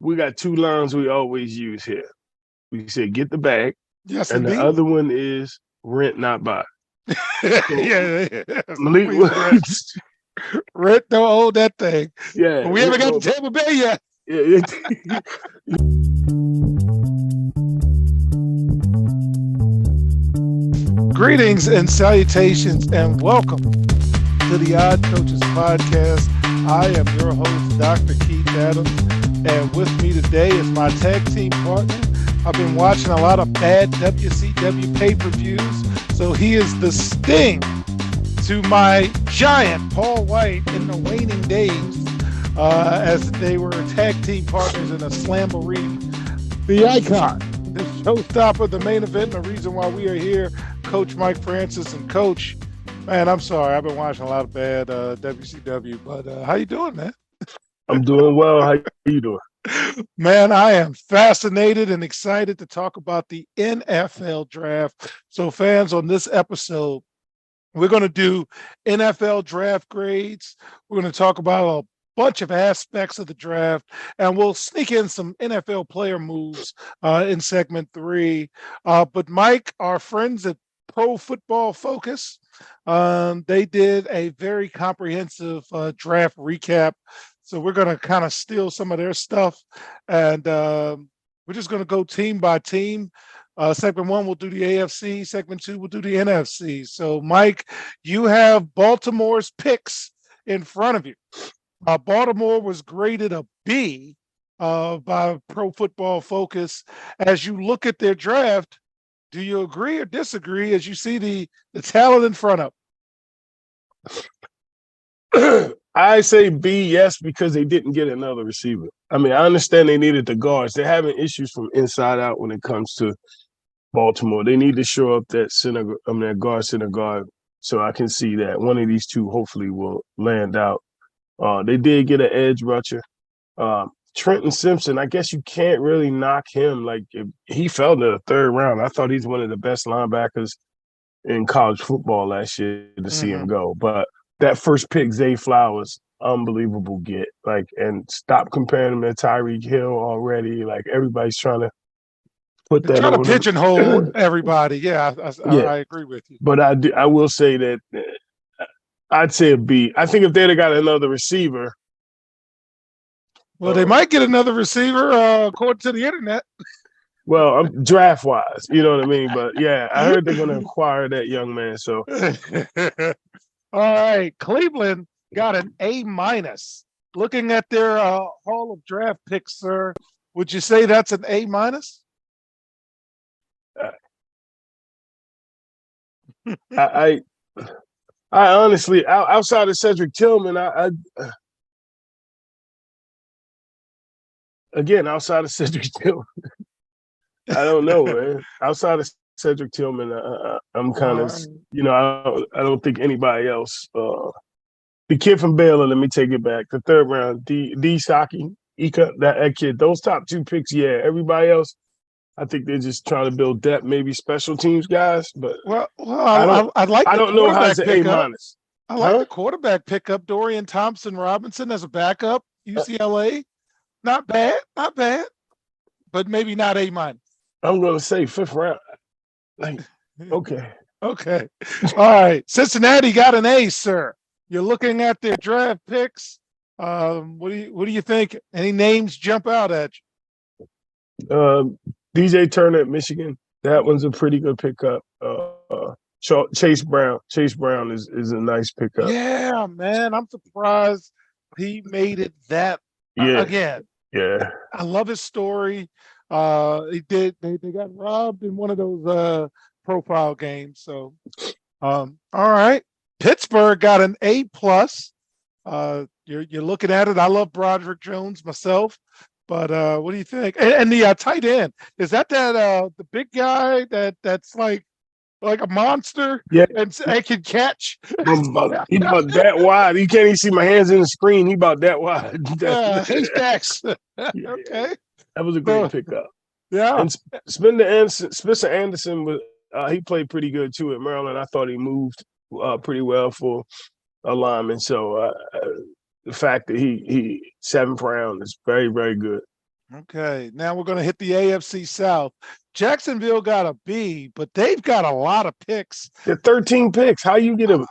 we got two lines we always use here. We say get the bag, Yes, and the indeed. other one is rent, not buy. So Yeah. Malik, Please rent. Rent, don't own that thing. yeah, But we haven't got to Tampa Bay yet. yeah, Greetings and salutations, and welcome to the Odd Coaches Podcast. I am your host, Dr. Keith Adams, and with me today is my tag team partner. I've been watching a lot of bad WCW pay-per-views, so he is the Sting to my giant Paul White in the waning days as they were tag team partners in a Slamboree. The icon, the showstopper, the main event, and the reason why we are here, Coach Mike Francis. And Coach, man, I'm sorry, I've been watching a lot of bad WCW, but how you doing, man? I'm doing well. How you doing? Man, I am fascinated and excited to talk about the NFL draft. So fans, on this episode, we're going to do NFL draft grades. We're going to talk about a bunch of aspects of the draft, and we'll sneak in some NFL player moves in segment 3. But Mike, our friends at Pro Football Focus, they did a very comprehensive draft recap. So we're going to kind of steal some of their stuff, and we're just going to go team by team. Segment 1, we'll do the AFC. Segment 2, we'll do the NFC. So, Mike, you have Baltimore's picks in front of you. Baltimore was graded a B by Pro Football Focus. As you look at their draft, do you agree or disagree as you see the talent in front of them? I say B, yes, because they didn't get another receiver. I mean, I understand they needed the guards. They're having issues from inside out when it comes to Baltimore. They need to show up that guard, center guard. So I can see that one of these two hopefully will land out. They did get an edge rusher. Trenton Simpson, I guess you can't really knock him. Like, if he fell to the third round. I thought he's one of the best linebackers in college football last year to see him go. But that first pick, Zay Flowers, unbelievable get. Like, and stop comparing him to Tyreek Hill already. Like, everybody's trying to put that trying on to pigeonhole everybody. Yeah, I agree with you. But I will say that I'd say a B. I think if they'd have got another receiver. Well, they might get another receiver, according to the internet. Well, draft-wise, you know what I mean? But, yeah, I heard they're going to acquire that young man. So, all right, Cleveland got an A-. Looking at their Hall of Draft picks, sir, would you say that's an A-? I honestly, outside of Cedric Tillman, outside of Cedric Tillman, I don't know, man. Outside of Cedric Tillman, I'm kind of, I don't think anybody else. The kid from Baylor, let me take it back. The third round, D. Saki, Ika, that kid. Those top 2 picks, yeah. Everybody else, I think they're just trying to build depth, maybe special teams guys. But I don't know how it's an A-. I like the quarterback pickup, Dorian Thompson-Robinson as a backup, UCLA. Not bad, but maybe not A-. I'm going to say 5th round. Like, okay. Okay. All right. Cincinnati got an A, sir. You're looking at their draft picks. What do you think? Any names jump out at you? DJ Turner at Michigan. That one's a pretty good pickup. Chase Brown. Chase Brown is a nice pickup. Yeah, man. I'm surprised he made it that again. Yeah. I love his story. They got robbed in one of those profile games. So all right. Pittsburgh got an A+. You're looking at it. I love Broderick Jones myself. But what do you think? And the tight end, is that the big guy that's like a monster? Yeah, and can catch. He about that wide. You can't even see my hands in the screen. He about that wide. Haystacks. Okay, that was a great pickup. Yeah, and Spencer Anderson was he played pretty good too at Maryland. I thought he moved pretty well for a lineman. So the fact that he 7th round is very, very good. Okay, now we're going to hit the AFC South. Jacksonville got a B, but they've got a lot of picks. They're 13 picks. How you get a?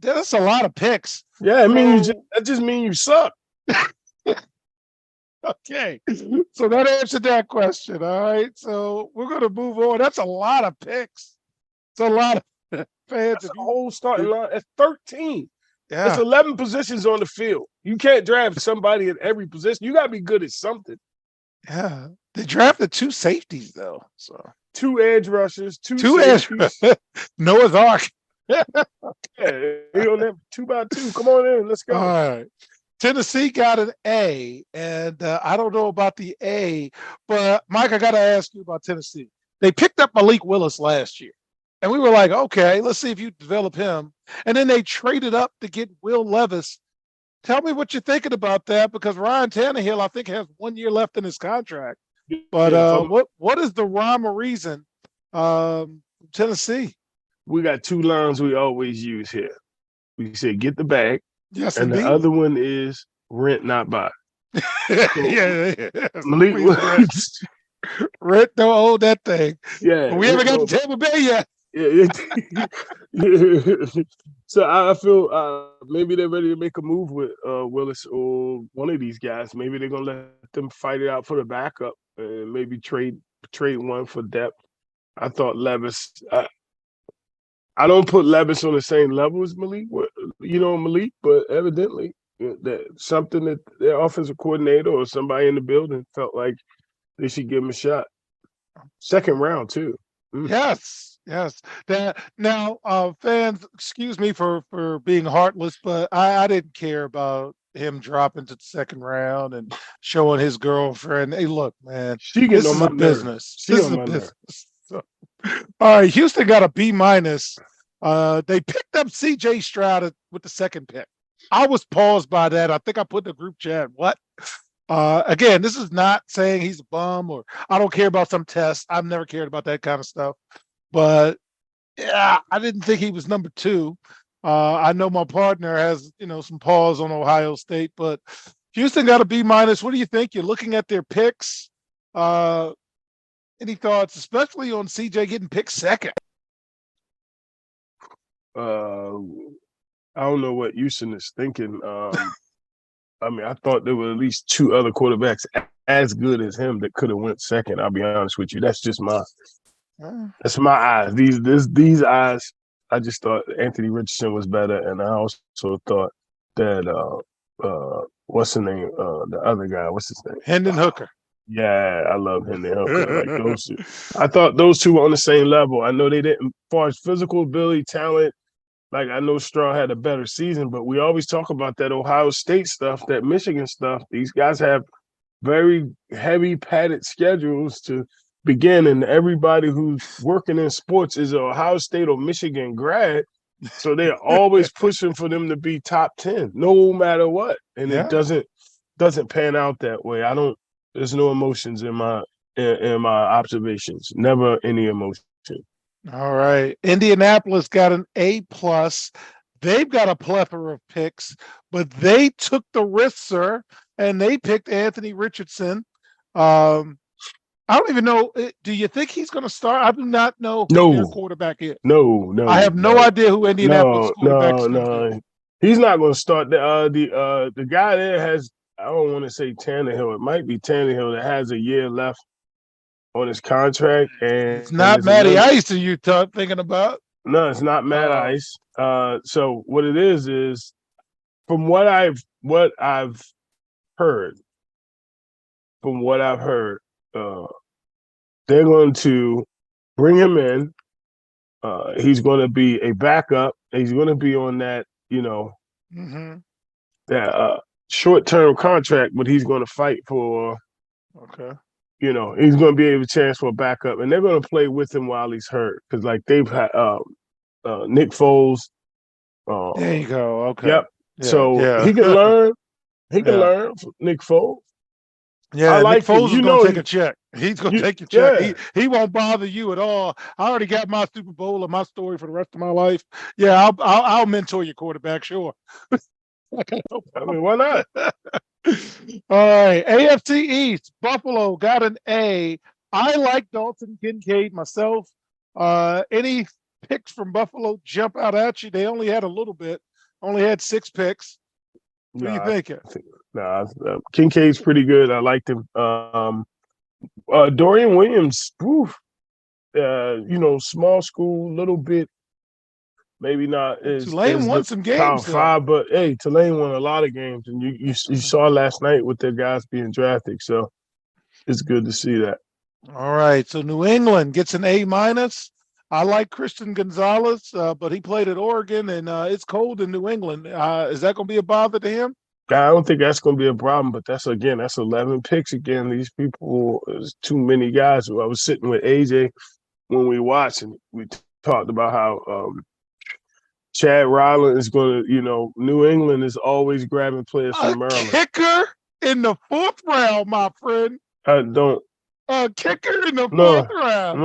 That's a lot of picks. Yeah, I mean So, that just means you suck. okay, so that answered that question. All right, so we're going to move on. That's a lot of picks. It's a lot of fans. That's a whole starting line. That's 13. That's Yeah, 11 positions on the field. You can't draft somebody at every position. You got to be good at something. yeah. They drafted 2 safeties though, so 2 edge rushers, 2 2 edge. safeties. Noah's Ark. Yeah, he on them 2 by 2. Come on in, let's go. All right. Tennessee got an A, and I don't know about the A, but Mike, I got to ask you about Tennessee. They picked up Malik Willis last year, and we were like, okay, let's see if you develop him. And then they traded up to get Will Levis. Tell me what you're thinking about that, because Ryan Tannehill, I think, has 1 year left in his contract. But Yeah, what is the rhyme or reason? Tennessee. we got 2 lines we always use here. We say get the bag, Yes, and indeed. the other one is rent, not buy. yeah. Malik Willis. Rent, don't own that thing. Yeah, But we haven't got to Tampa Bay yet. Yeah. So I feel maybe they're ready to make a move with Willis or one of these guys. Maybe they're gonna let them fight it out for the backup and maybe trade one for depth. I thought Levis. I don't put Levis on the same level as Malik, Malik, but evidently that something that their offensive coordinator or somebody in the building felt like they should give him a shot. Second round too. Yes. That now, fans, excuse me for being heartless, but I didn't care about him dropping to the second round and showing his girlfriend. Hey, look, man, this is a business. This is a business. So, all right, Houston got a B minus. They picked up CJ Stroud with the second pick. I was paused by that. I think I put in the group chat. What? Again, this is not saying he's a bum or I don't care about some tests. I've never cared about that kind of stuff. But yeah, I didn't think he was number 2. I know my partner has, some pause on Ohio State, but Houston got a B minus. What do you think? You're looking at their picks. Any thoughts, especially on CJ getting picked second? I don't know what Houston is thinking. I mean, I thought there were at least 2 other quarterbacks as good as him that could have went second. I'll be honest with you. That's just my eyes. These eyes. I just thought Anthony Richardson was better, and I also thought that what's the name? The other guy. What's his name? Hendon Hooker. Yeah, I love Hendon Hooker. Like those 2. I thought those 2 were on the same level. I know they didn't, as far as physical ability, talent. Like I know Stroud had a better season, but we always talk about that Ohio State stuff, that Michigan stuff. These guys have very heavy padded schedules to begin, and everybody who's working in sports is an Ohio State or Michigan grad. So they're always pushing for them to be top 10, no matter what. And it doesn't pan out that way. There's no emotions in my observations. Never any emotion. All right. Indianapolis got an A plus. They've got a plethora of picks, but they took the risk, sir, and they picked Anthony Richardson. I don't even know. Do you think he's going to start? I do not know who their quarterback is. No. I have no idea who Indianapolis quarterback is. No. He's not going to start. The guy there has, I don't want to say Tannehill. It might be Tannehill that has a year left on his contract, and it's not Matty Ice. Are you thinking about? No, it's not Matt Ice. So what it is from what I've heard, they're going to bring him in. He's going to be a backup. He's going to be on that, that short-term contract, but he's going to fight for. Okay. He's going to be able to chance for a backup, and they're going to play with him while he's hurt because, like, they've had Nick Foles. There you go. Okay. Yep. Yeah, so he can learn. He can learn from Nick Foles. Yeah, I like Nick Foles is going to take a check. He's going to take your check. Yeah. He won't bother you at all. I already got my Super Bowl and my story for the rest of my life. Yeah, I'll mentor your quarterback. Sure. I mean, why not? All right, AFC East, Buffalo got an A. I like Dalton Kincaid myself. Any picks from Buffalo jump out at you? They only had a little bit, only had 6 picks. What are you Nah, thinking? Kincaid's pretty good. I liked him. Dorian Williams, small school, little bit, maybe not Tulane as won the some Power games though. Five, but hey, Tulane won a lot of games, and you saw last night with their guys being drafted. So it's good to see that. All right, so New England gets an A minus. I like Christian Gonzalez, but he played at Oregon, and it's cold in New England. Is that going to be a bother to him? I don't think that's going to be a problem, but that's 11 picks again. These people, there's too many guys. I was sitting with AJ when we watched, and we talked about how Chad Ryland is going to, New England is always grabbing players A from Maryland. kicker in the 4th round, my friend. I don't. A kicker in the No, 4th round.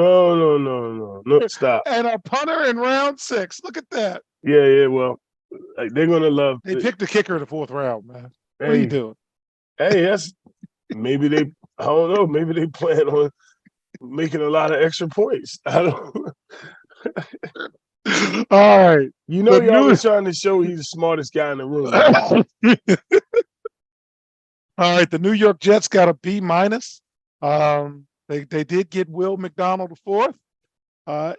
no. Stop. And a punter in round 6. Look at that. Yeah. Well, they're gonna love. They picked the kicker in the 4th round, man. What are you Hey, doing? that's maybe they. I don't know. Maybe they plan on making a lot of extra points. I don't. All right. He The always trying to show he's the smartest guy in the room. All right, the New York Jets got a B minus. They did get Will McDonald the 4th.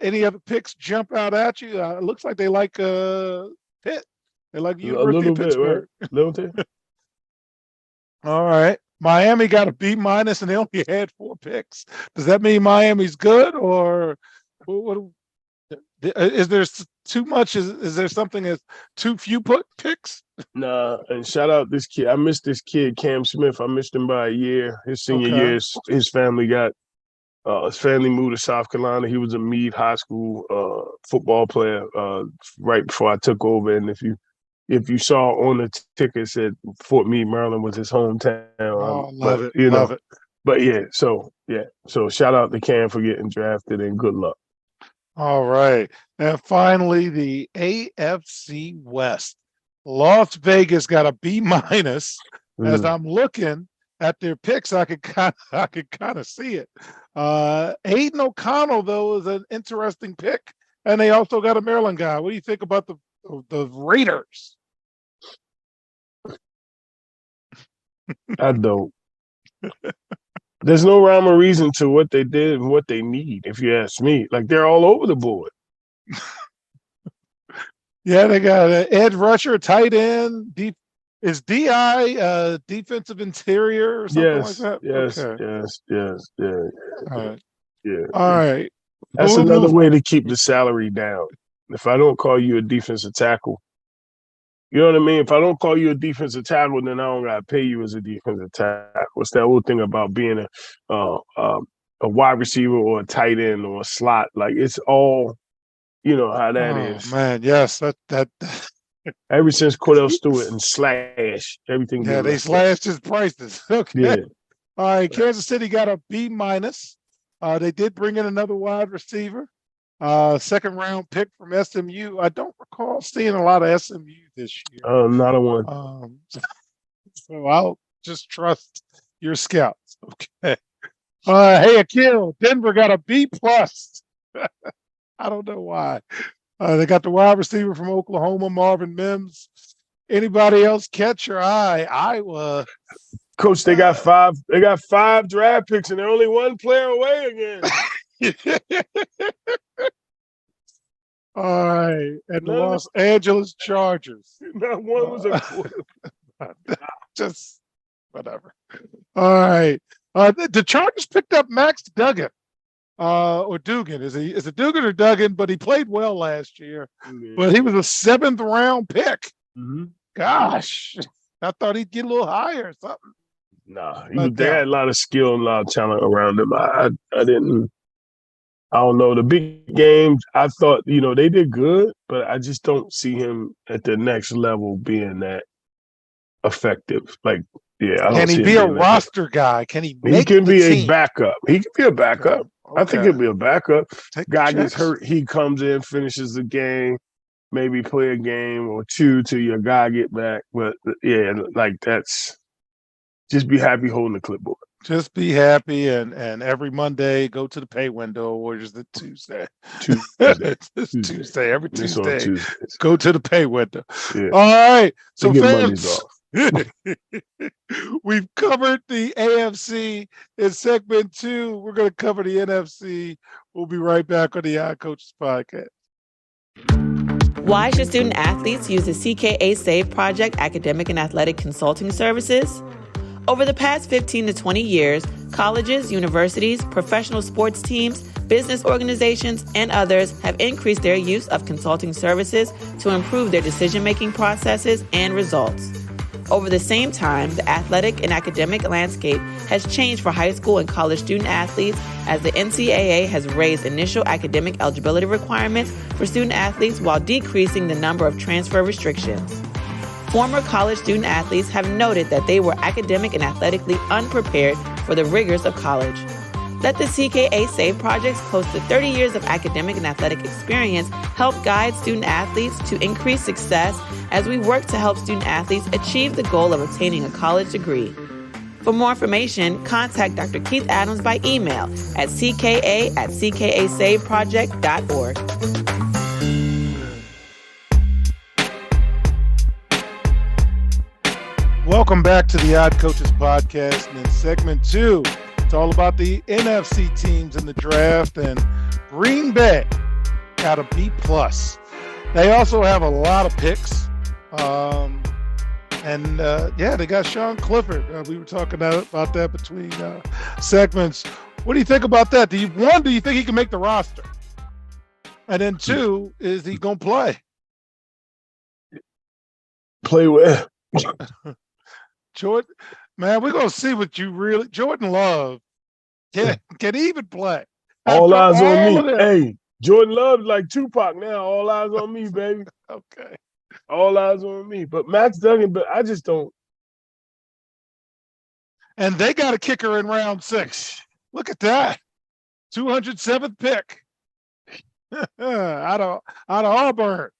Any other picks jump out at you? It looks like they like Pitt. They like A University little of bit, Pittsburgh. right? Little bit. All right. Miami got a B minus and they only had 4 picks. Does that mean Miami's good or what is there too much? Is there something as too few picks? Nah, and shout out this kid. I missed this kid, Cam Smith. I missed him by a year. His senior Okay. year, his family moved to South Carolina. He was a Meade High School football player right before I took over. And if you saw on the ticket, it said Fort Meade, Maryland was his hometown. Oh, But love it. Love it. But so shout out to Cam for getting drafted and good luck. All right. And finally, the AFC West. Las Vegas got a B minus. As I'm looking at their picks, I could kind of see it. Aiden O'Connell, though, is an interesting pick. And they also got a Maryland guy. What do you think about the Raiders? I don't. There's no rhyme or reason to what they did and what they need, if you ask me. Like, they're all over the board. Yeah, they got an edge rusher, tight end, is DI defensive interior or something like that? Yes. All right. Yeah. All right. That's another way to keep the salary down. If I don't call you a defensive tackle, you know what I mean? If I don't call you a defensive tackle, then I don't got to pay you as a defensive tackle. It's that whole thing about being a wide receiver or a tight end or a slot. Like, it's all, how that is. Man, yes, that Ever since Cordell Stewart and Slash, everything. Yeah, they slashed his prices. Okay. Yeah. All right, Kansas City got a B minus. They did bring in another wide receiver. 2nd round pick from SMU. I don't recall seeing a lot of SMU this year. Not a one. So I'll just trust your scouts. Okay. Hey, Akil, Denver got a B plus. I don't know why. They got the wide receiver from Oklahoma, Marvin Mims. Anybody else catch your eye? Iowa. Coach, they got 5. They got 5 draft picks, and they're only 1 player away again. All right, and the Los Angeles Chargers. Not one was a quarterback. Just whatever. All right, the Chargers picked up Max Duggan, or Dugan. Is it Dugan or Duggan? But he played well last year. But he was a 7th round pick. Mm-hmm. Gosh, I thought he'd get a little higher or something. Nah, they had a lot of skill and a lot of talent around him. I didn't. I don't know. The big games, I thought, they did good, but I just don't see him at the next level being that effective. Like, yeah, I don't Can he be a roster guy? Can he? He can be a backup. He can be a backup. Okay. I think he'll be a backup. Guy gets hurt, he comes in, finishes the game, maybe play a game or 2 till your guy get back. But yeah, like that's Just be happy holding the clipboard. Just be happy, and every Monday go to the pay window, or is it Tuesday? Tuesday. It's Tuesday. Every It's on Tuesday, Tuesdays. go to the pay window. Yeah. All right. So They get Mondays fans, off. we've covered the AFC in segment 2. We're going to cover the NFC. We'll be right back on the Odd Coaches podcast. Why should student athletes use the CKA SAVE Project academic and athletic consulting services? Over the past 15 to 20 years, colleges, universities, professional sports teams, business organizations, and others have increased their use of consulting services to improve their decision-making processes and results. Over the same time, the athletic and academic landscape has changed for high school and college student athletes as the NCAA has raised initial academic eligibility requirements for student athletes while decreasing the number of transfer restrictions. Former college student athletes have noted that they were academic and athletically unprepared for the rigors of college. Let the CKA SAVE Project's close to 30 years of academic and athletic experience help guide student athletes to increase success as we work to help student athletes achieve the goal of obtaining a college degree. For more information, contact Dr. Keith Adams by email at cka@cksaveproject.org. Welcome back to the Odd Coaches podcast. And in segment 2, it's all about the NFC teams in the draft, and Green Bay got a B+. They also have a lot of picks. They got Sean Clifford. We were talking about that between segments. What do you think about that? Do you think he can make the roster? And then 2, is he going to play? Play well. Jordan, man, we're going to see what you really... Jordan Love can he even play? All After eyes on all me. of that- Hey, Jordan Love's like Tupac now. All eyes on me, baby. Okay. All eyes on me. But Max Duggan, but I just don't. And they got a kicker in round 6. Look at that. 207th pick. out of Auburn.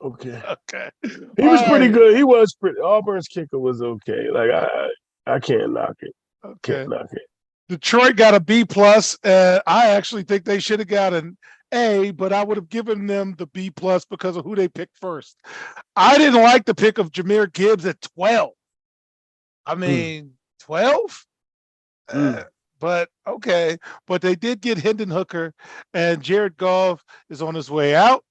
Okay. Okay. He was All pretty right. good. He was pretty. Auburn's kicker was okay. Like I can't knock it. Okay. Can't knock it. Detroit got a B+. I actually think they should have got an A, but I would have given them the B+ because of who they picked first. I didn't like the pick of Jahmyr Gibbs at 12. I mean, 12? But okay. But they did get Hendon Hooker, and Jared Goff is on his way out.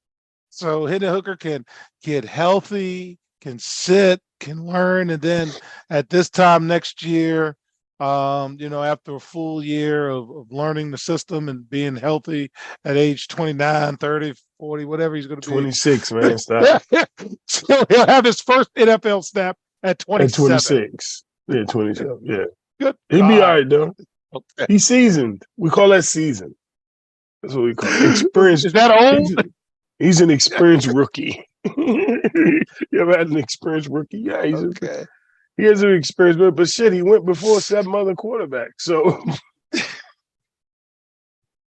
So Hendon Hooker can get healthy, can sit, can learn, and then at this time next year, after a full year of learning the system and being healthy at age 29, 30, 40, whatever he's going to be. 26, man. Stop. So he'll have his first NFL snap at 27. At 26. Yeah, 27. Yeah. Good. He'll be all right, though. Okay. He's seasoned. We call that seasoned. That's what we call it. Experienced. Is that old? He's an experienced rookie. You ever had an experienced rookie? Yeah, Okay. he has an experience, but shit, he went before 7 other quarterbacks. So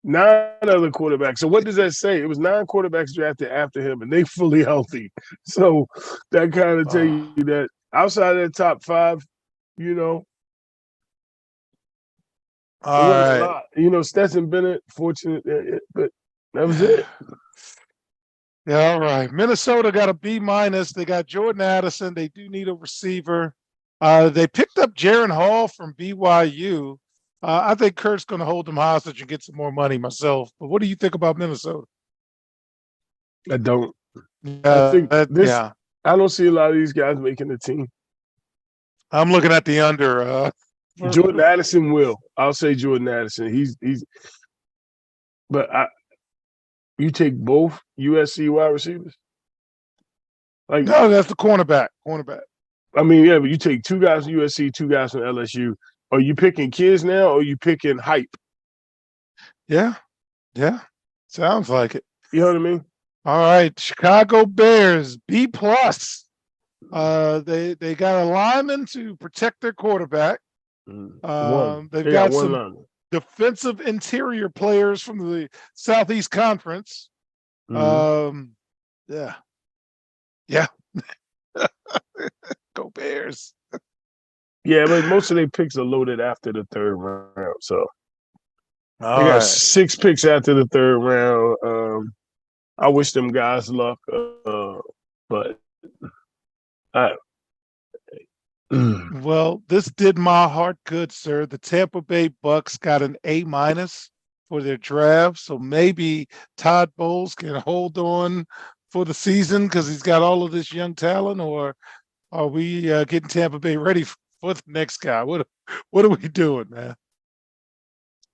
9 other quarterbacks. So what does that say? It was 9 quarterbacks drafted after him, and they fully healthy. So that kind of tell you that outside of the top 5, All right. a lot. Stetson Bennett, fortunate, but that was it. Yeah, all right. Minnesota got a B-. They got Jordan Addison. They do need a receiver. They picked up Jaron Hall from BYU. I think Kurt's going to hold them hostage and get some more money myself. But what do you think about Minnesota? I don't. I think yeah. I don't see a lot of these guys making the team. I'm looking at the under. Jordan Addison will. I'll say Jordan Addison. He's. But you take both USC wide receivers. Like No, that's the cornerback. I mean, yeah, but you take 2 guys from USC, 2 guys from LSU. Are you picking kids now, or are you picking hype? Yeah. Sounds like it. You know what I mean? All right, Chicago Bears B+. They got a lineman to protect their quarterback. One. They've They got one some lineman. defensive interior players from the Southeast Conference. Yeah. Go Bears. Yeah, but most of their picks are loaded after the third round. So All they got right. 6 picks after the third round. I wish them guys luck, but I. Well, this did my heart good, sir. The Tampa Bay Bucks got an A- for their draft, so maybe Todd Bowles can hold on for the season because he's got all of this young talent, or are we getting Tampa Bay ready for the next guy? What are we doing, man?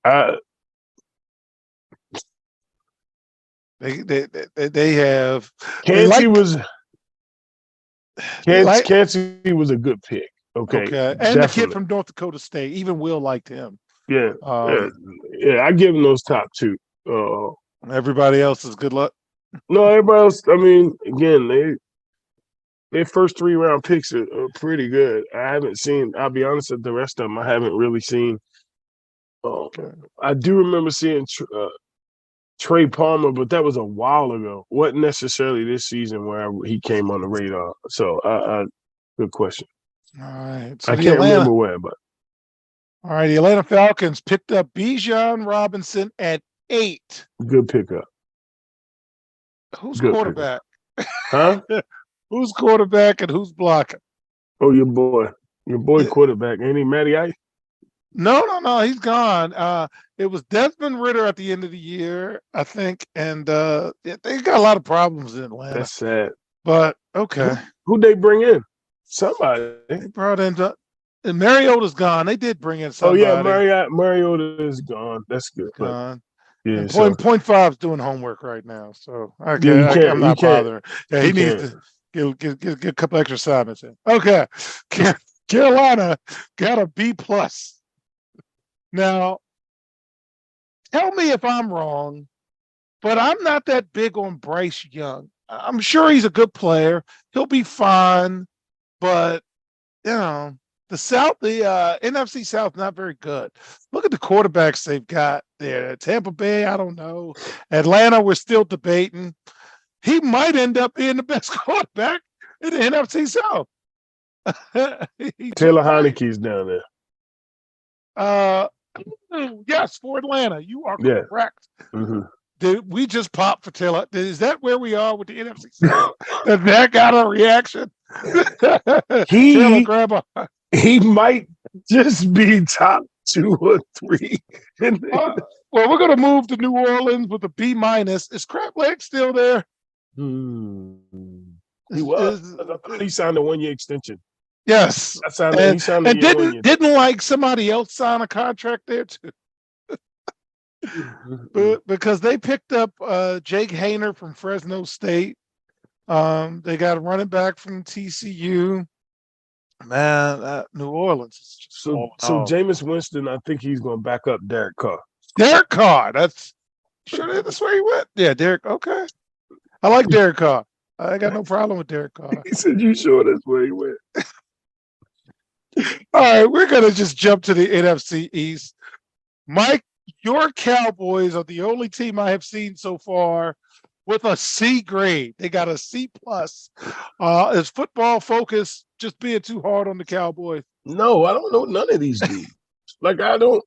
I They have they Kansas like was they like Kansas was a good pick. Okay, okay, and the kid definitely. from North Dakota State, even Will liked him. Yeah, yeah, Um, yeah. I give them those top two. Everybody else is good luck. No, everybody else. I mean, again, their first 3 round picks are pretty good. I haven't seen. I'll be honest with the rest of them. I haven't really seen. Uh, Okay. I do remember seeing Trey Palmer, but that was a while ago. Wasn't necessarily this season where he came on the radar. So, good question. All right. So I can't remember where, but the Atlanta Falcons picked up Bijan Robinson at 8. good pickup. Who's Good quarterback? pickup. Huh? Who's quarterback and who's blocking? Oh, your boy quarterback, ain't he, Matty Ice? No, he's gone. It was Desmond Ritter at the end of the year, I think, and they got a lot of problems in Atlanta. That's sad. But okay, Who'd they bring in? Somebody. they brought in and Mariota's gone. They did bring in Oh somebody. yeah, Mariota is gone. That's good. But Gone. yeah, And so point five's doing homework right now, so yeah, I'm not bothering. Yeah, he you needs can't. to get a couple extra assignments in. Okay, Carolina got a B+. Now, tell me if I'm wrong, but I'm not that big on Bryce Young. I'm sure he's a good player. He'll be fine, but the NFC South not very good. Look at the quarterbacks they've got there. Tampa Bay, I don't know. Atlanta, we're still debating. He might end up being the best quarterback in the NFC South. Taylor Heineke's down there. Yes, for Atlanta. You are Yeah. correct. Mm-hmm. Did we just pop for Taylor? Is that where we are with the NFC South? that got a reaction? Taylor grab he might just be top 2 or 3. well, we're going to move to New Orleans with a B-. Is Crab Leg still there? He was. I thought he signed a 1-year extension. Yes. He signed a 1-year. Didn't like somebody else sign a contract there too? Because they picked up Jake Hayner from Fresno State. They got a running back from TCU. Man, New Orleans is just so Jameis Winston, I think he's going to back up Derek Carr. Derek Carr, that's where he went. Yeah, Derek. Okay, I like Derek Carr. I got no problem with Derek Carr. He said, "You sure that's where he went?" All right, we're gonna just jump to the NFC East. Mike, your Cowboys are the only team I have seen so far with a C grade. They got a C+. Is Football Focus just being too hard on the Cowboys? No, I don't know none of these dudes. Like, I don't.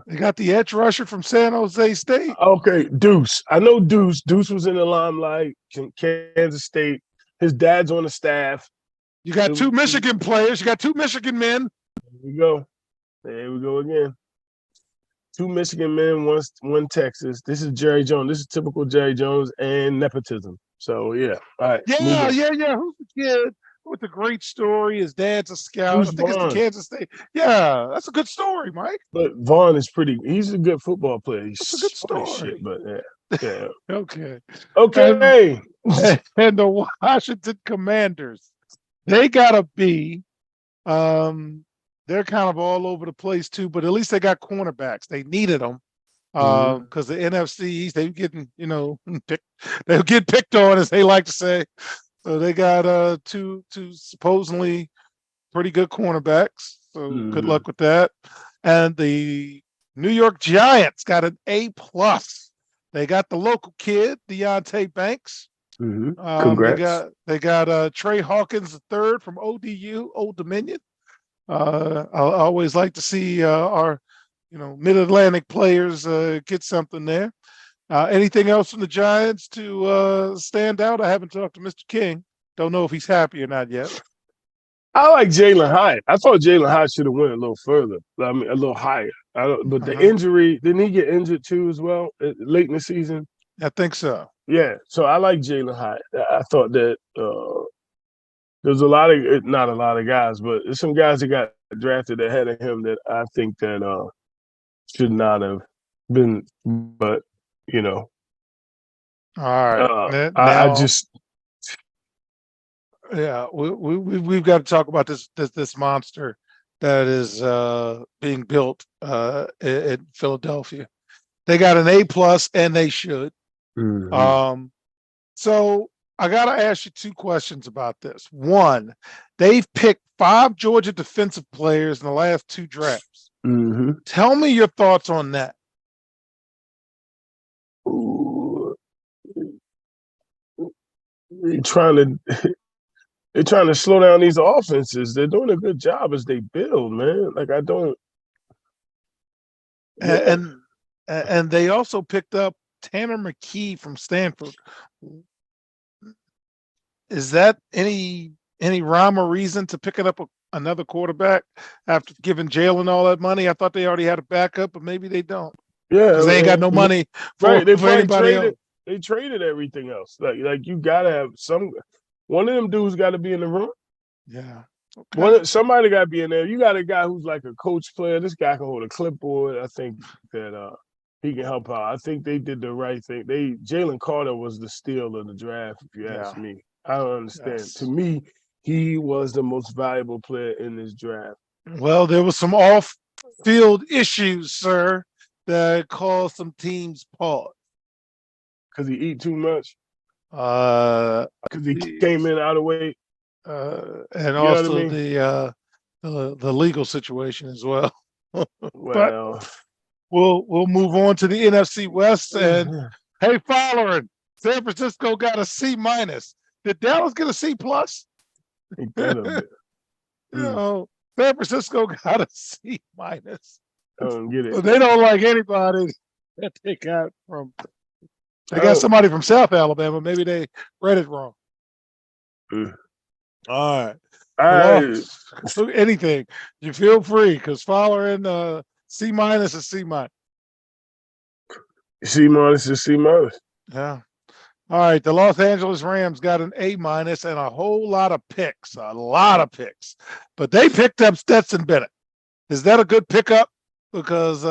They got the edge rusher from San Jose State. Okay, Deuce. I know Deuce. Deuce was in the limelight, Kansas State. His dad's on the staff. You got 2 Michigan players. You got 2 Michigan men. There we go. There we go again. 2 Michigan men, one Texas. This is Jerry Jones. This is typical Jerry Jones and nepotism. So, yeah. All right. Yeah. Who's the kid with the great story? His dad's a scout. Who's I think Vaughn? it's the Kansas State. Yeah, that's a good story, Mike. But Vaughn is he's a good football player. That's a good story. Shit, but yeah. Okay. Okay. And the Washington Commanders, they got a B. They're kind of all over the place too, but at least they got cornerbacks. They needed them because the NFC East, they getting, they'll get picked on, as they like to say. So they got two supposedly pretty good cornerbacks. So good luck with that. And the New York Giants got an A+. They got the local kid, Deontay Banks. They Congrats. got Trey Hawkins III from ODU, Old Dominion. I always like to see our Mid-Atlantic players get something there. Anything else from the Giants to stand out? I haven't talked to Mr. King. Don't know if he's happy or not yet. I like Jalen Hyatt. I thought Jalen Hyatt should have went a little further. I mean, a little higher. But the injury, didn't he get injured too as well late in the season? I think so. Yeah. So I like Jalen Hyatt. I thought that there's not a lot of guys, but there's some guys that got drafted ahead of him that I think that should not have been. But All right. I just. Yeah, we've got to talk about this monster that is being built in Philadelphia. They got an A+, and they should. So I got to ask you two questions about this. One, they've picked 5 Georgia defensive players in the last 2 drafts. Tell me your thoughts on that. They're trying to slow down these offenses. They're doing a good job as they build, man. Like I don't. And they also picked up Tanner McKee from Stanford. Is that any rhyme or reason to picking up another quarterback after giving Jalen all that money? I thought they already had a backup, but maybe they don't. Yeah, because they ain't got no money for anybody else. They traded everything else. Like you gotta have one of them dudes got to be in the room. Yeah. Okay. Somebody got to be in there. You got a guy who's like a coach player. This guy can hold a clipboard. I think that he can help out. I think they did the right thing. Jalen Carter was the steal of the draft, if you ask me. I don't understand. Yes. To me, he was the most valuable player in this draft. Well, there was some off-field issues, sir, that caused some teams pause. Because he eat too much? Because he came in out of weight? And also the legal situation as well. Well, we'll move on to the NFC West. And hey, following, San Francisco got a C-. Did Dallas get a C+? San Francisco got a C-. I don't get it. But they don't like anybody that they got from. They got somebody from South Alabama. Maybe they read it wrong. All right. Anything. You feel free because following C- is C-. C- is C-. Yeah. All right. The Los Angeles Rams got an A- and a whole lot of picks. But they picked up Stetson Bennett. Is that a good pickup? Because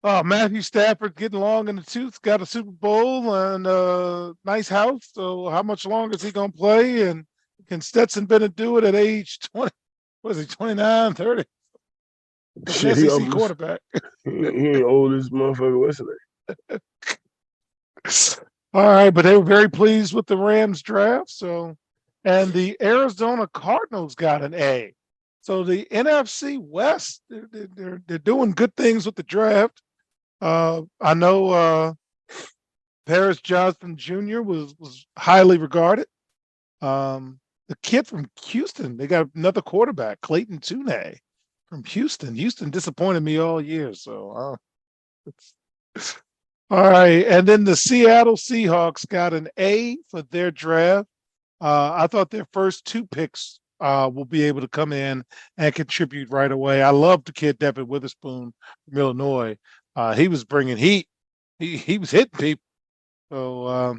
Matthew Stafford getting long in the tooth, got a Super Bowl and a nice house. So how much longer is he going to play? And can Stetson Bennett do it at age 20? What is he, 29, 30? Shit, he SEC quarterback. He ain't old as motherfucker. What's it? All right, but they were very pleased with the Rams draft. So, and the Arizona Cardinals got an A. So the NFC West, they're doing good things with the draft. I know Paris Johnson Jr. was highly regarded. The kid from Houston, they got another quarterback, Clayton Tune from Houston. Houston disappointed me all year. So, all right. And then the Seattle Seahawks got an A for their draft. I thought their first 2 picks will be able to come in and contribute right away. I love the kid Devin Witherspoon from Illinois. He was bringing heat. He was hitting people. So,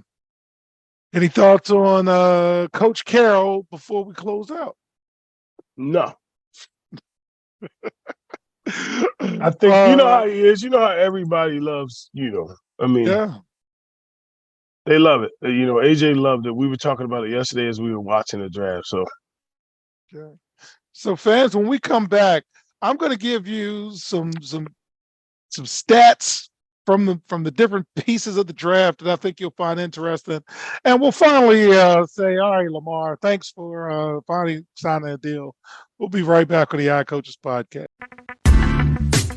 any thoughts on Coach Carroll before we close out? No. I think you know how he is. You know how everybody loves. I mean, yeah. They love it. AJ loved it. We were talking about it yesterday as we were watching the draft. So. Okay. So fans, when we come back, I'm going to give you some stats from the different pieces of the draft that I think you'll find interesting, and we'll finally say, all right, Lamar, thanks for finally signing a deal. We'll be right back on the iCoaches podcast.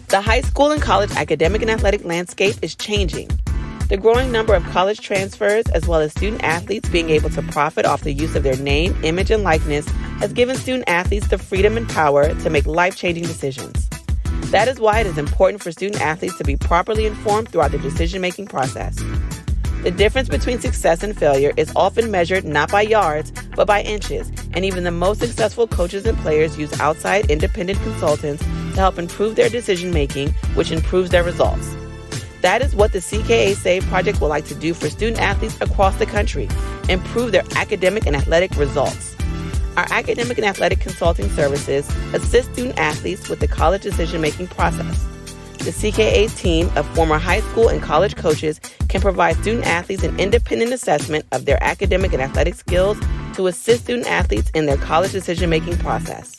The high school and college academic and athletic landscape is changing, The growing number of college transfers, as well as student athletes being able to profit off the use of their name, image, and likeness, has given student athletes the freedom and power to make life-changing decisions. That is why it is important for student athletes to be properly informed throughout the decision-making process. The difference between success and failure is often measured not by yards, but by inches, and even the most successful coaches and players use outside independent consultants to help improve their decision-making, which improves their results. That is what the CKA Save Project would like to do for student athletes across the country, improve their academic and athletic results. Our academic and athletic consulting services assist student athletes with the college decision-making process. The CKA team of former high school and college coaches can provide student athletes an independent assessment of their academic and athletic skills to assist student athletes in their college decision-making process.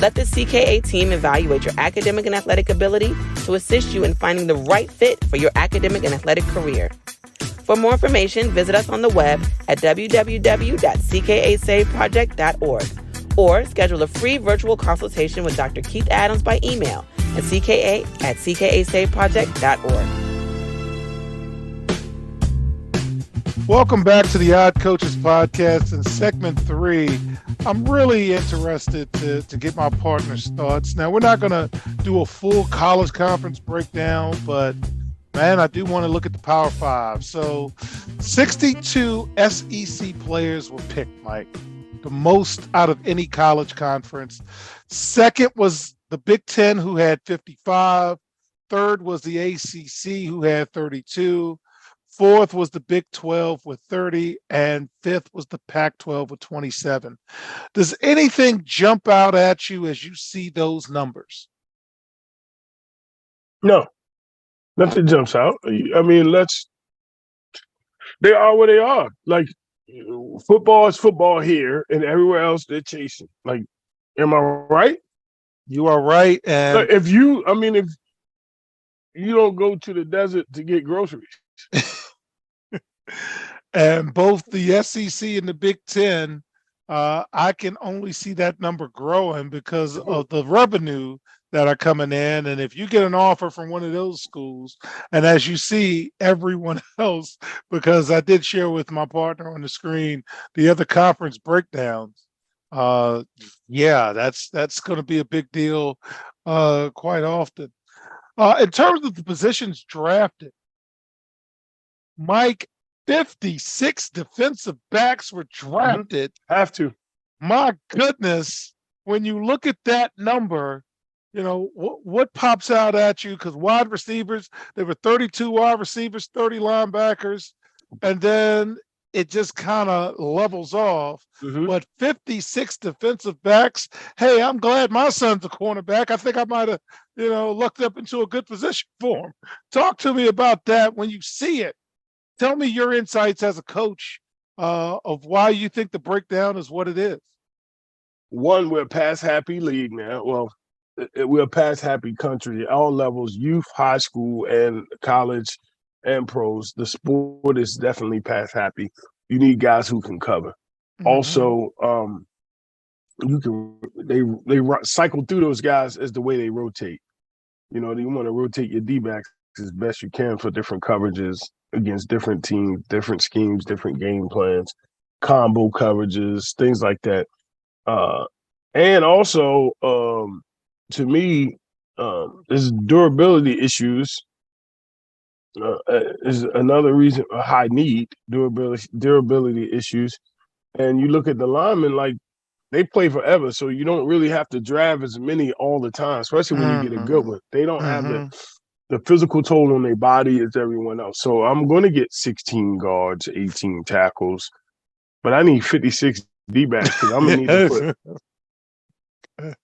Let the CKA team evaluate your academic and athletic ability to assist you in finding the right fit for your academic and athletic career. For more information, visit us on the web at www.ckasaveproject.org or schedule a free virtual consultation with Dr. Keith Adams by email at cka@ckasaveproject.org. Welcome back to the Odd Coaches Podcast. In segment 3, I'm really interested to get my partner's thoughts. Now, we're not going to do a full college conference breakdown, but man, I do want to look at the Power 5. So 62 SEC players were picked, Mike, the most out of any college conference. Second was the Big Ten, who had 55. Third was the ACC, who had 32. Fourth was the Big 12 with 30, and fifth was the Pac-12 with 27. Does anything jump out at you as you see those numbers? No, nothing jumps out. I mean, they are where they are. Like, football is football here, and everywhere else they're chasing. Like, am I right? You are right. And Like, if you don't go to the desert to get groceries. and both the SEC and the Big Ten, I can only see that number growing because of the revenue that are coming in. And if you get an offer from one of those schools, and as you see, everyone else, because I did share with my partner on the screen the other conference breakdowns. Yeah, that's going to be a big deal quite often. In terms of the positions drafted, Mike, 56 defensive backs were drafted. Have to. My goodness, when you look at that number, you know, what pops out at you? Because wide receivers, there were 32 wide receivers, 30 linebackers, and then it just kind of levels off. Mm-hmm. But 56 defensive backs, hey, I'm glad my son's a cornerback. I think I might have, lucked up into a good position for him. Talk to me about that when you see it. Tell me your insights as a coach of why you think the breakdown is what it is. One, we're a pass-happy league now. Well, we're a pass-happy country at all levels, youth, high school, and college, and pros. The sport is definitely pass-happy. You need guys who can cover. Mm-hmm. Also, they cycle through those guys as the way they rotate. You want to rotate your D-backs as best you can for different coverages against different teams, different schemes, different game plans, combo coverages, things like that. And also, to me, there's durability issues is another reason, a high need, durability issues. And you look at the linemen, like, they play forever, so you don't really have to draft as many all the time, especially when you get a good one. They don't have the physical toll on their body as everyone else. So I'm going to get 16 guards, 18 tackles, but I need 56 D-backs because I'm going to need to put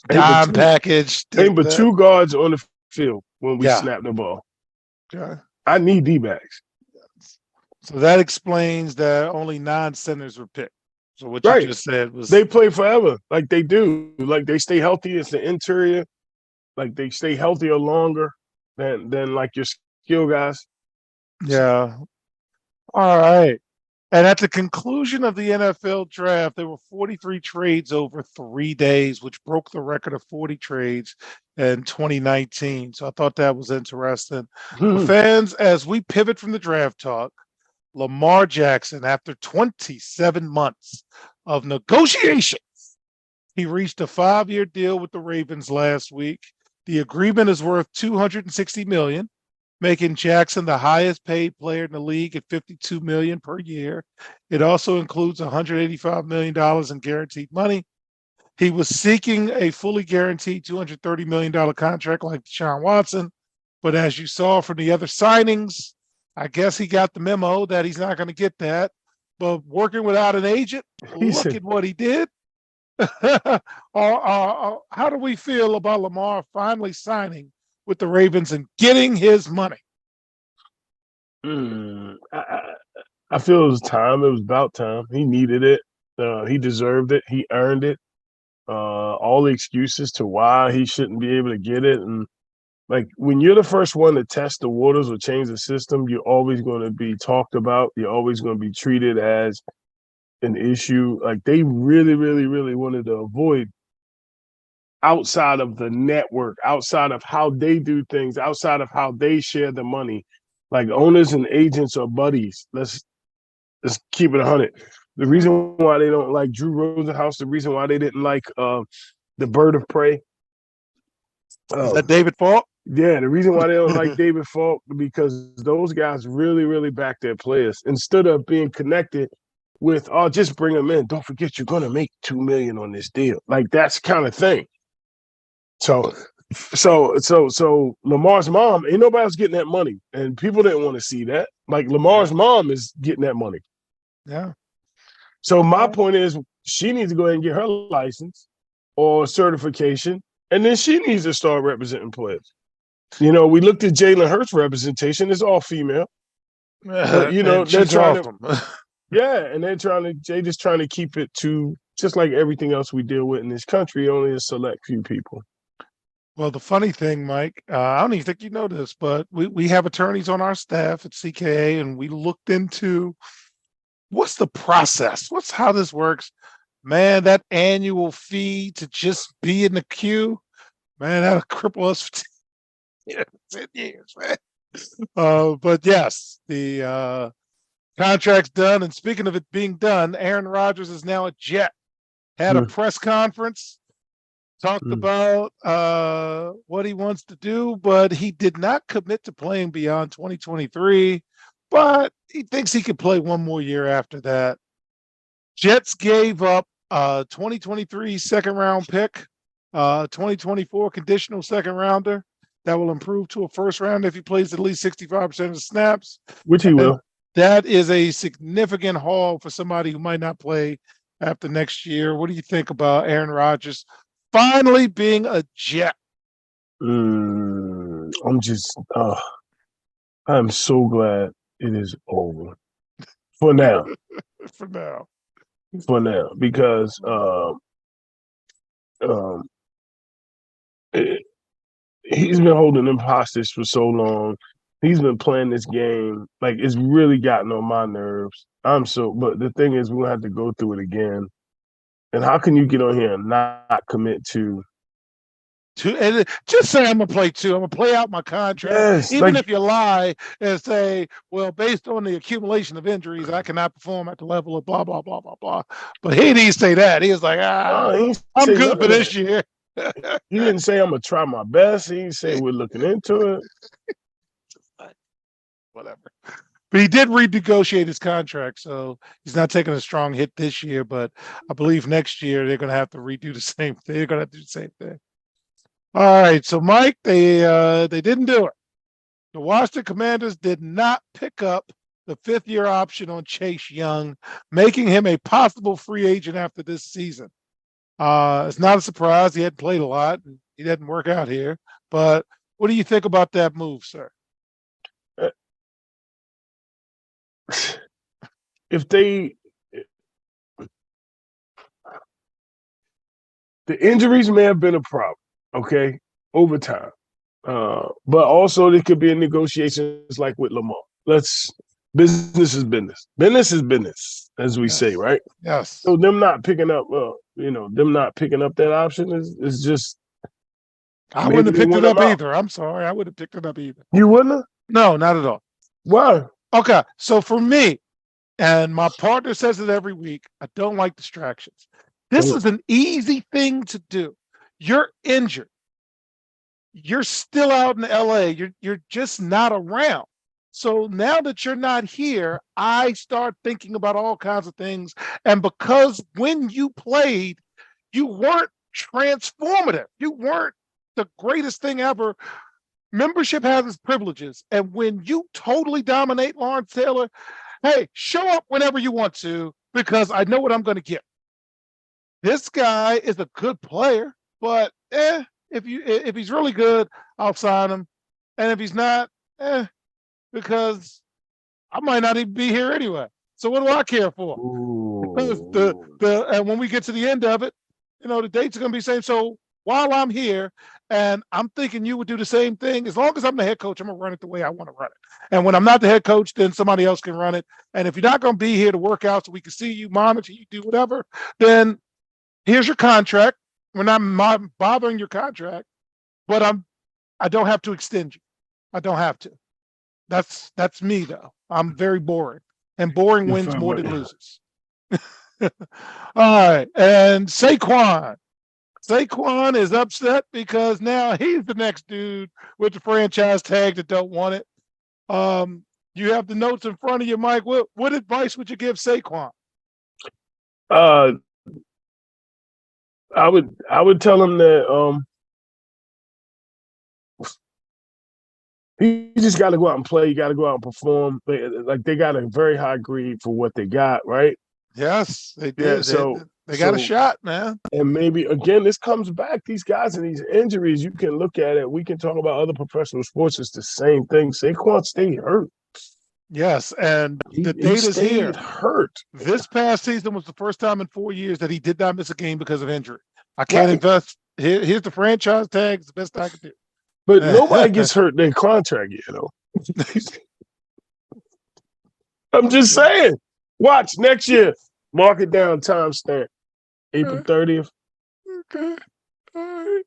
dime package. But 2 guards on the field when we snap the ball. Yeah. I need D-backs. So that explains that only 9 centers were picked. So what you just said was they play forever, like they do. Like they stay healthy. It's the interior. Like they stay healthier longer than like your skill guys. Yeah. All right. And at the conclusion of the NFL draft, there were 43 trades over 3 days, which broke the record of 40 trades in 2019. So I thought that was interesting. But fans, as we pivot from the draft talk, Lamar Jackson, after 27 months of negotiations, he reached a 5-year deal with the Ravens last week. The agreement is worth $260 million, making Jackson the highest paid player in the league at $52 million per year. It also includes $185 million in guaranteed money. He was seeking a fully guaranteed $230 million contract like Deshaun Watson, but as you saw from the other signings, I guess he got the memo that he's not going to get that. But working without an agent, look at what he did. How do we feel about Lamar finally signing with the Ravens and getting his money? I feel it was time. It was about time. He needed it. He deserved it. He earned it. All the excuses to why he shouldn't be able to get it. And like when you're the first one to test the waters or change the system, you're always going to be talked about. You're always going to be treated as an issue. Like they really, really, really wanted to avoid outside of the network, outside of how they do things, outside of how they share the money. Like owners and agents are buddies. Let's keep it 100. The reason why they don't like Drew Rosenhaus, the reason why they didn't like the Bird of Prey. Is that David Falk? Yeah, the reason why they don't like David Falk because those guys really, really back their players instead of being connected with, oh, just bring them in. Don't forget you're gonna make $2 million on this deal. Like that's kind of thing. So Lamar's mom, ain't nobody else getting that money, and people didn't want to see that. Like Lamar's mom is getting that money. Yeah. So my point is, she needs to go ahead and get her license or certification, and then she needs to start representing players. You know, we looked at Jalen Hurts' representation; it's all female. But, you know, they're trying to, yeah, and they're just trying to keep it to just like everything else we deal with in this country, only a select few people. Well, the funny thing, Mike, I don't even think you know this, but we have attorneys on our staff at CKA, and we looked into what's the process, how this works. Man, that annual fee to just be in the queue, man, that'll cripple us for 10 years, man. But yes, the contract's done. And speaking of it being done, Aaron Rodgers is now a Jet. Had a press conference, talked about what he wants to do, but he did not commit to playing beyond 2023. But he thinks he could play one more year after that. Jets gave up a 2023 second round pick, 2024 conditional second rounder that will improve to a first round if he plays at least 65% of the snaps. Which he will. That is a significant haul for somebody who might not play after next year. What do you think about Aaron Rodgers finally being a Jet? I'm so glad it is over for now. For now, because he's been holding them hostage for so long. He's been playing this game like it's really gotten on my nerves. But the thing is, we'll have to go through it again. And how can you get on here and not commit to? And just say I'm gonna play 2. I'm gonna play out my contract. Yes, Even if you lie and say, well, based on the accumulation of injuries, I cannot perform at the level of blah blah blah blah blah. But he didn't say that. He was like, I'm good for this year. He didn't say I'm gonna try my best. He didn't say we're looking into it. Whatever. But he did renegotiate his contract, so he's not taking a strong hit this year. But I believe next year they're gonna have to redo the same thing. They're gonna have to do the same thing. All right, so Mike, they didn't do it. The Washington Commanders did not pick up the 5th-year option on Chase Young, making him a possible free agent after this season. It's not a surprise. He hadn't played a lot. And he didn't work out here. But what do you think about that move, sir? If the injuries may have been a problem, okay, over time. But also there could be negotiations like with Lamar. Let's business is business. Business is business, as we say, Yes. right? Yes. So them not picking up, them not picking up that option is just I maybe wouldn't have they picked want it up him out. either. I'm sorry. I wouldn't have picked it up either. You wouldn't have? No, not at all. Why? Okay. So for me, and my partner says it every week, I don't like distractions. This is an easy thing to do. You're injured. You're still out in LA. You're just not around. So now that you're not here, I start thinking about all kinds of things. And because when you played, you weren't transformative. You weren't the greatest thing ever. Membership has its privileges. And when you totally dominate Lawrence Taylor, hey, show up whenever you want to, because I know what I'm going to get. This guy is a good player, but if he's really good, I'll sign him. And if he's not, because I might not even be here anyway. So what do I care for? Because and when we get to the end of it, the dates are going to be the same. So while I'm here, and I'm thinking you would do the same thing, as long as I'm the head coach, I'm going to run it the way I want to run it. And when I'm not the head coach, then somebody else can run it. And if you're not going to be here to work out so we can see you, monitor you, do whatever, then here's your contract. We're not bothering your contract, but I don't have to extend you. I don't have to. That's me though. I'm very boring, and boring wins more than loses. All right, and Saquon is upset because now he's the next dude with the franchise tag that don't want it. You have the notes in front of you, Mike. What advice would you give Saquon? I would tell him that you just got to go out and play. You got to go out and perform. They got a very high grade for what they got, right? Yes, they did. Yeah, so they got a shot, man. And maybe again, this comes back. These guys and these injuries, you can look at it. We can talk about other professional sports. It's the same thing. Saquon stayed hurt. Yes, and the data's here. Hurt. This past season was the first time in 4 years that he did not miss a game because of injury. I can't invest. Here's the franchise tag. It's the best I can do. But nobody gets hurt in contract, I'm just saying. Watch next year. Mark it down. Timestamp. April 30th. Okay. All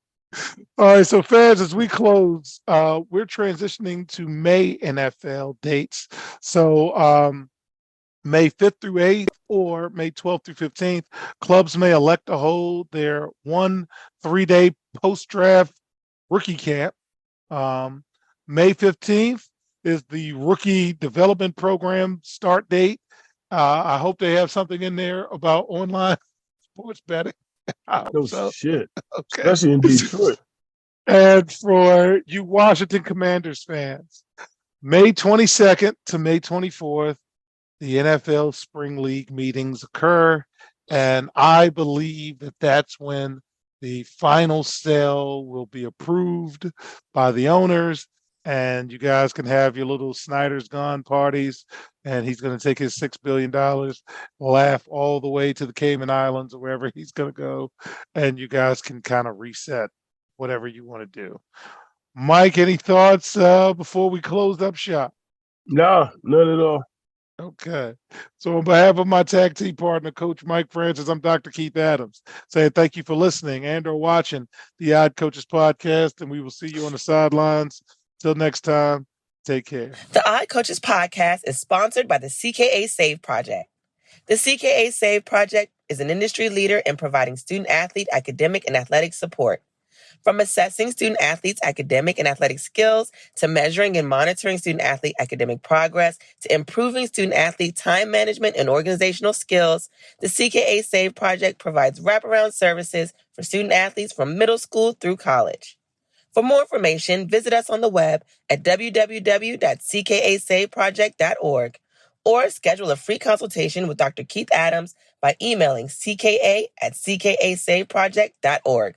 right. So, fans, as we close, we're transitioning to May NFL dates. So, May 5th through 8th or May 12th through 15th, clubs may elect to hold their 1 3-day post-draft rookie camp. May 15th is the rookie development program start date. I hope they have something in there about online sports betting. Shit. Okay. Especially in Detroit. And for you Washington Commanders fans, May 22nd to May 24th, the NFL Spring League meetings occur. And I believe that that's when the final sale will be approved by the owners. And you guys can have your little Snyder's Gone parties. And he's going to take his $6 billion, laugh all the way to the Cayman Islands or wherever he's going to go. And you guys can kind of reset whatever you want to do. Mike, any thoughts before we close up shop? No, none at all. Okay. So on behalf of my tag team partner, Coach Mike Francis, I'm Dr. Keith Adams, saying thank you for listening and or watching the Odd Coaches podcast, and we will see you on the sidelines. Till next time, take care. The Odd Coaches podcast is sponsored by the CKA Save Project. The CKA Save Project is an industry leader in providing student-athlete academic and athletic support. From assessing student-athletes' academic and athletic skills, to measuring and monitoring student-athlete academic progress, to improving student-athlete time management and organizational skills, the CKA Save Project provides wraparound services for student-athletes from middle school through college. For more information, visit us on the web at www.ckasaveproject.org or schedule a free consultation with Dr. Keith Adams by emailing cka@ckasaveproject.org.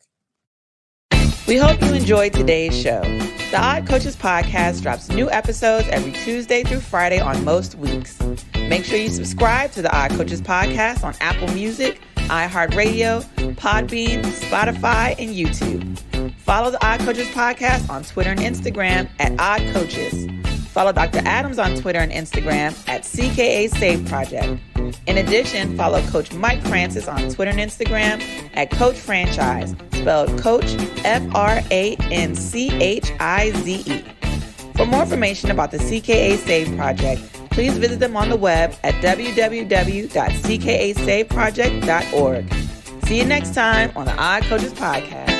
We hope you enjoyed today's show. The Odd Coaches podcast drops new episodes every Tuesday through Friday on most weeks. Make sure you subscribe to the Odd Coaches podcast on Apple Music, iHeartRadio, Podbean, Spotify, and YouTube. Follow the Odd Coaches podcast on Twitter and Instagram at Odd Coaches. Follow Dr. Adams on Twitter and Instagram at CKA Save Project. In addition, follow Coach Mike Francis on Twitter and Instagram at Coach Franchise, spelled Coach FRANCHIZE. For more information about the CKA Save Project, please visit them on the web at www.ckasaveproject.org. See you next time on the Odd Coaches Podcast.